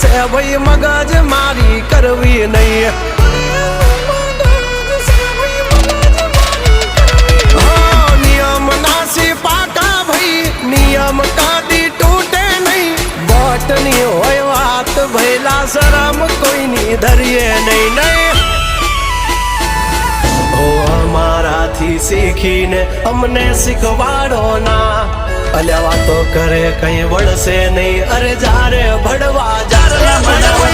છે ભાઈ મગજ મારી કરવી નહીં. નિયમ નાસી પાકા ભાઈ નિયમ કાદી તૂટે નહીં. બોટની હોય વાત ભૈલા શરમ કોઈની ધરીએ નહીં નહીં. અમારાથી શીખીને અમને શીખવાડો ના. અલ્યા વાતો કરે કઈ વળશે નહીં. અરે જારે ભડવા જારે ભડવા